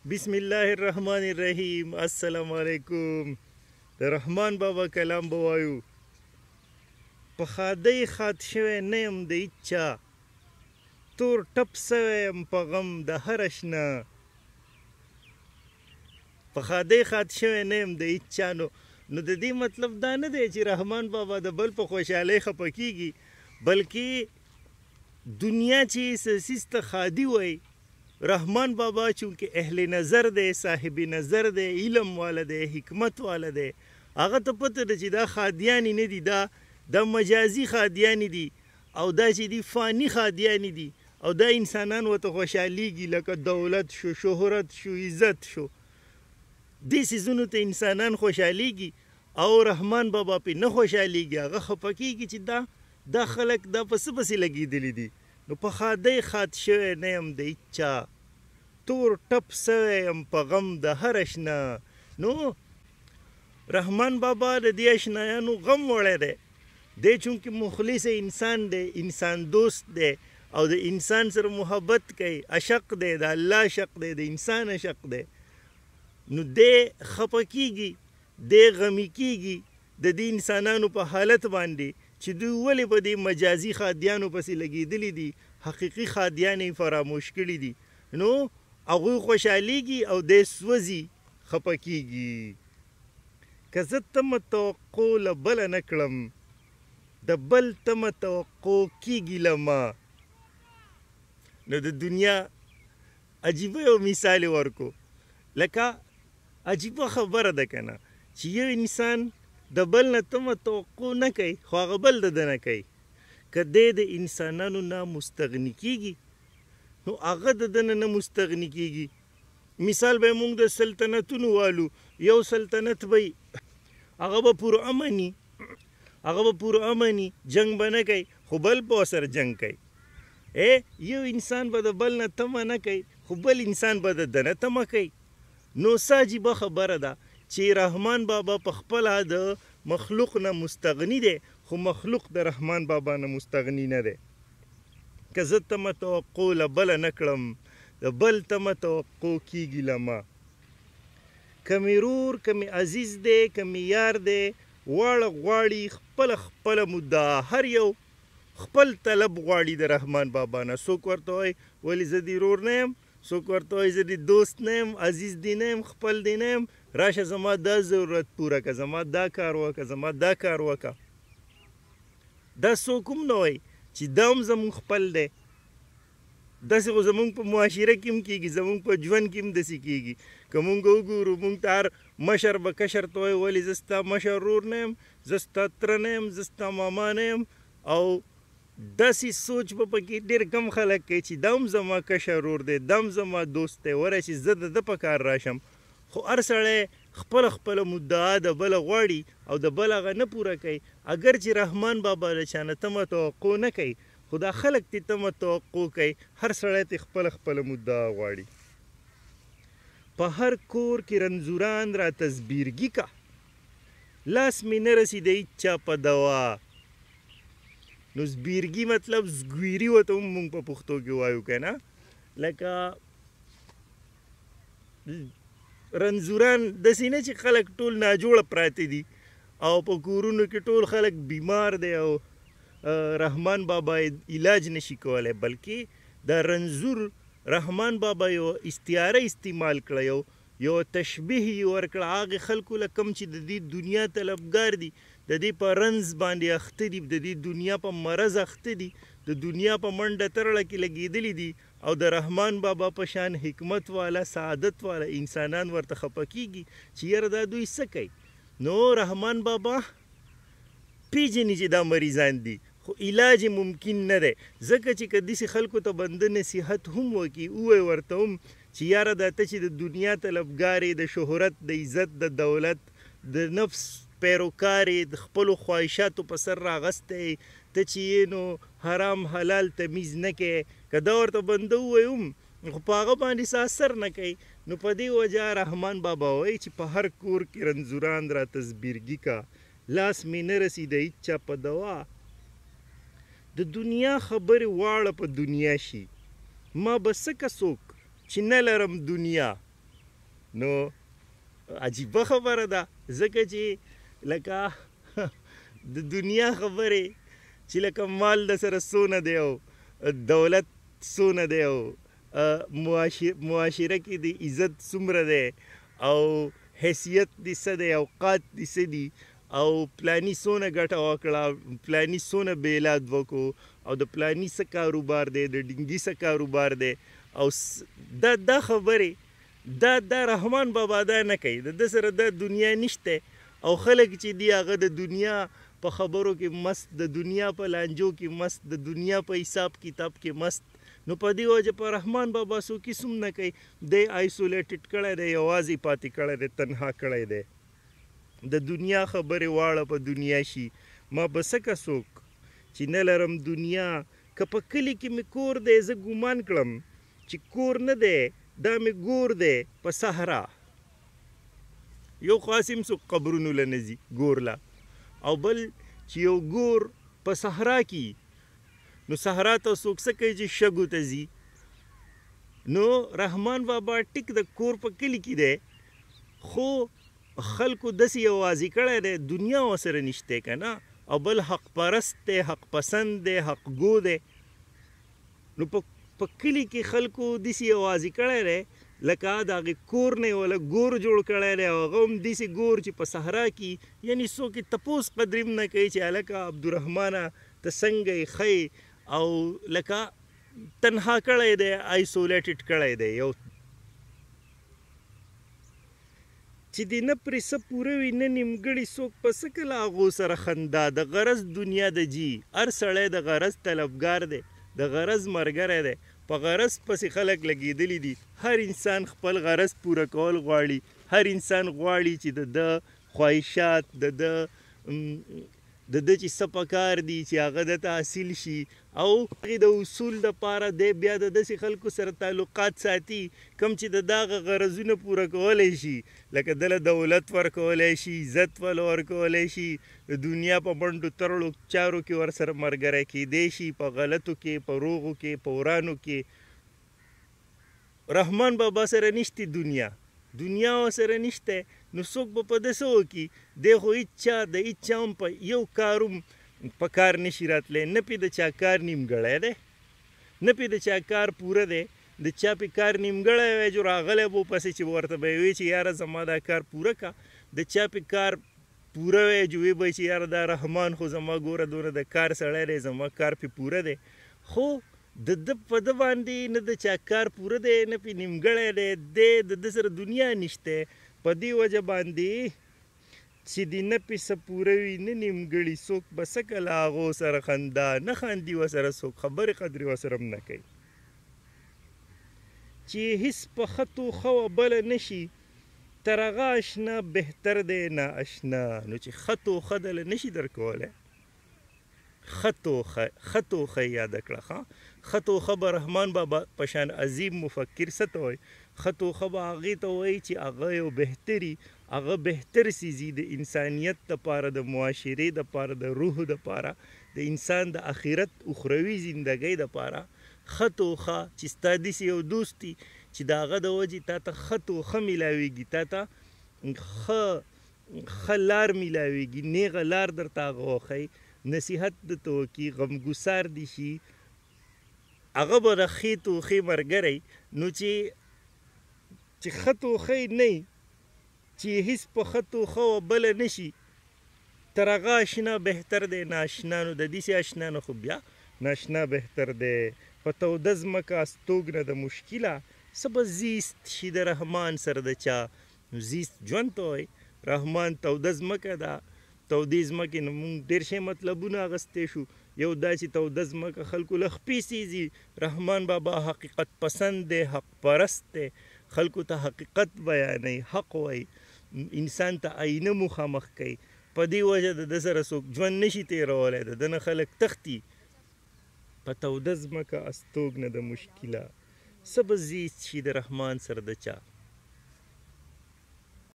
बिस्मिल्लाहिर्रहमानिर्रहीम। अस्सलाम वालेकुम। د رحمان بابا کلام به وایو. په ښادۍ ښاد شوی نه یم د هیچا، تور ټپ سوی یم په غم د هر اشنا. په ښادۍ ښاد شوی نه یم د هیچا. نو د دې مطلب دا نه دی چې رحمان بابا د بل په خوشحالۍ خفه کیږي، بلکې دنیا چې څه څیز ته ښادي وایي، رحمان بابا چونکه اهل نظر دی، صاحب نظر دی، علم والا دی، حکمت والا دی، هغه ته پته ده چې دا ښادیانې نه دي، دا مجازي ښادیانې دي، او دا چې دي فاني ښادیانې دي، او دا انسانان ورته خوشحالیږي، لکه دولت شو، شهرت شو، عزت شو، دې څیزونو ته انسانان خوشحالیږي، او رحمان بابا پې نه خوشحالیږي. هغه خفه کیږي چې دا خلک دا په څه پسې لګېدلي دي. نو په ښادۍ ښاد شوی نه یم د هیچا، تور ټپ سوی یم په غم د هر اشنا. نو رحمان بابا د دې اشنایانو غم وړی دی. دی چونکې مخلص انسان دی، انسان دوست دی، او د انسان سره محبت کوي، عشق دی، د الله عشق دی، د انسان عشق دی. نو دی خفه کیږي، دی غمي کیږي د دې انسانانو په حالت باندې چې دوی ولې په دې مجازي ښادیانو پسې لګېدلي دي، حقیقي ښادیان یې فراموش کړي دي. نو هغوی خوشحالیږي او دی سوځي، خفه کیږي. که زه تمه توقع له بله نه کړم، د بل تمه توقع کیږي له ما. نو د دنیا عجیبه یو مثال یې ورکو، لکه عجیبه خبره ده که نه، چې یو انسان د بل نه تمه توقع نه کوي، خو هغه بل د ده نه کوي. که دی د انسانانو نه مستغني کیږي، نو هغه د ده نه مستغني کیږي. مثال به موږ د سلطنتونو والو، یو سلطنت به هغه به پرامني، جنګ به نه کوي، خو بل په ورسره جنګ کوي. یو انسان به د بل نه تمه نه کوي، خو بل انسان به د ده نه تمه کوي. نو څه عجیبه خبره ده چې رحمان بابا په خپله د مخلوق نه مستغني دی، خو مخلوق د رحمان بابا نه مستغني نه دی. که زه تمه توقع له بله نه کړم، د بل تمه توقع کیږي له ما. که مې رور، که مې عزیز دی، که مې یار دی، واړه غواړي خپله مدعا، هر یو خپل طلب غواړي د رحمان بابا نه. څوک ورته وایي ولې زه دې رور نه یم، څوک ورته وایي زه دې دوست نه یم، عزیز دې نه یم، خپل دې نه یم، راشه زما دا ضرورت پوره که، زما دا کار وکړه، زما دا کار وکړه. دا څوک هم نه وایي چې دا هم زمونږ خپل دی. داسې خو زمونږ په معاشره کې هم کېږي، زمونږ په ژوند کې هم داسې کېږي. که مونږ وګورو، مونږ ته هر مشر به کشر ته وایي ولې زه ستا مشر ورور نه یم، زه ستا تره نه یم، زه ستا ماما نه یم. او داسې سوچ به پکې ډېر کم خلک کوي چې دا هم زما کشر ورور دی، دا هم زما دوست دی، ورشي زه د ده په کار راشم. خو هر سړی خپله مدعا د بله غواړي او د بل هغه نه پوره کوي. اگر چې رحمان بابا له چا نه تمه توقع نه کوي، خو دا خلک ترې تمه توقع کوي. هر سړی ترې خپله مدعا غواړي. په هر کور کې رنځوران راته زبیرګي کا، لاس مې نه رسېده هېچا په دوا. نو زبیرګي مطلب زګویري ورته هم مونږ په پښتو کې وایو که نه. لکه رنځوران داسې نه چې خلک ټول ناجوړه پراته دي او په کورونو کې ټول خلک بیمار دی او رحمان بابا علاج نشي کولی، بلکې دا رنځور رحمان بابا یو استعاره استعمال کړه، یو تشبیه یې ورکړه هغې خلکو له کوم چې د دې دنیا طلبګار دي، د دې په رنځ باندې اخته دي، د دې دنیا په مرض اخته دي، د دنیا په منډه ترړه کې لګېدلي دي، او د رحمان بابا په شان حکمت والا، سعادت والا انسانان ورته خفه کیږي چې یاره دا دوی څه کوي. نو رحمان بابا پیژني چې دا مریضان دي، خو علاج ممکن نه دی. ځکه چې که داسې خلکو ته بنده نصیحت هم وکړي، ووایي ورته هم چې یاره دا ته چې د دنیا طلبګار یې، د شهرت، د عزت، د دولت، د نفس پیروکار یې، د خپلو خواهشاتو په سر راغستی، ته چې یې نو حرام حلال تمیز نه کوې، که دا ورته بنده ووایي هم، خو په هغه باندې څه اثر نه کوي. نو په دې وجه رحمان بابا وایي چې په هر کور کې رنځوران راته زبیرګي کا، لاس مې نه رسېده هېچا په دوا. د دنیا خبرې واړه په دنیا شي، ما به څه که څوک چې نه لرم دنیا. نو عجیبه خبره ده ځکه چې لکه د دنیا خبرې چې لکه مال د سره څونه دی او دولت څونه دی او معاشره کې د عزت څومره دی او حیثیت دې څه دی اوقات دې څه دي او پلاني څونه ګټه وکړه پلاني څونه بیلاد وکړو او د پلاني څه کاروبار دی د ډینګي څه کاروبار دی او دا خبرې دا رحمان بابا دا نه کوي د سره د دنیا نشته او خلک چې دی هغه د دنیا په خبرو کې مست د دنیا په لانجو کې مست د دنیا په حساب کتاب کې مست نو په دې وجه په رحمان بابا څوک هېڅ هم نه کوي دی آیسولیټډ کړی دی یوازې پاتې کړی دی تنها کړی دی د دنیا خبرې واړه په دنیا شي ما به څکه څوک چې نه لرم دنیا که په کلي کې مې کور دی زه ګمان کړم چې کور نه دی دا مې ګور دی په صحرا یو خاصم څوک قبرونو له نه ځي ګور له او بل چې یو ګور په صحرا کې نو صحرا ته څوک څه کوي چې شګو ته ځي نو رحمان بابا ټیک د کور په کلي کې دی خو خلکو داسې یوازې کړی دی دنیا ورسره نشته که نه او بل حق پرست دی حق پسند دی حق ګو دی نو په کلي کې خلکو داسې یوازې کړی دی لکه د هغې کور نه یې ولا ګور جوړ کړی دی او هغه هم داسې ګور چې په صحرا کې یعنې څوک یې تپوس قدر هم نه کوي چې هلکه عبدالرحمانه ته څنګه یې ښه او لکه تنها کړی دی آیسولیټډ کړی دی یو چې د نه پرې څه پوره وي نه نیمګړي څوک په څه کله هغو سره خندا د غرض دنیا د جي هر سړی د غرض طلبګار دی د غرض ملګری دی په غرض پسې خلک لګېدلي دي هر انسان خپل غرض پوره کول غواړي هر انسان غواړي چې د خواهشات د چې څه پکار دي چې هغه دته حاصل شي او هغې د اصول دپاره دی بیا د داسې خلکو سره تعلقات ساتي کوم چې د دغه غرضونه پوره کولی شي لکه دله دولت ورکولی شي عزت ورکولی شي د دنیا په منډو ترړو چارو کې ورسره ملګری کیدی شي په غلطو کې په روغو کې په ورانو کې رحمان بابا سره نشته دنیا ورسره نشته نو څوک به په ده څه وکړي دی خو د هېڅ چا هم په یو کار هم په کار نشي راتلی نه پې د چا کار نیمګړی دی نه پې د چا کار پوره دی د چا پې کار نیمګړی وی جو راغلی به پسې چې ورته به یې وی چې یاره زما دا کار پوره که د چا پې کار پوره وی جو وی به چې یاره دا رحمان خو زما ګوره دونه د کار سړی دی زما کار پې پوره دی خو د ده په ده باندې نه د چا کار پوره دی نه پې نیمګړی دی د ده سره دنیا نشته په دې وجه باندې چې د نه پې څه پوره وي نه نیمګړي څوک به څه کله هغو سره خندا نه خاندي ورسره څوک خبرې قدرې ورسره هم نه کوي چې هېڅ په ښه توښه و بله نه شي تر هغه اشنا بهتر دی نه اشنا نو چې ښه توښه دله نه شي درکولی ښه توښه یې یاده کړه ښه توښه به رحمان بابا په شان عظیم مفکر څه ته وایي ښه توښه به هغې ته وایي چې هغه یو بهتري هغه بهتر څیزي د انسانیت دپاره د معاشرې دپاره د روح دپاره د انسان د آخرت اخروي زندګۍ دپاره ښه توښه چې ستا داسې یو دوست دی چې د هغه د وجې تا ته ښه توښه میلاویږي تا ته ښه لار میلاویږي نیغه لار درته هغه وښیي نصیحت درته وکړي غمګسار دي شي هغه به د ښې توښې ملګری نو چې ښه توښه یې نه وي چې هېڅ په ښه توښه و بله نه شي تر هغه اشنا بهتر دی ناشنا نو د داسې اشنا نه خو بیا ناشنا بهتر دی په توده ځمکه استوګنه د مشکله څه به زیست شي د رحمان سره د چا نو زیست ژوند ته وایي رحمان توده ځمکه ده تودې ځمکې نه مونږ ډېر شی مطلبونه اخیستی شو یو دا چې توده ځمکه خلکو له خپې سیزي رحمان بابا حقیقت پسند دی حق پرست دی خلکو ته حقیقت بیانوي حق وایي انسان ته آینه مخامخ کوي په دې وجه د ده سره څوک ژوند نشي تېرولی د ده نه خلک تښتي په توده ځمکه استوګنه د مشکله څه به زیست شي د رحمان سره د چا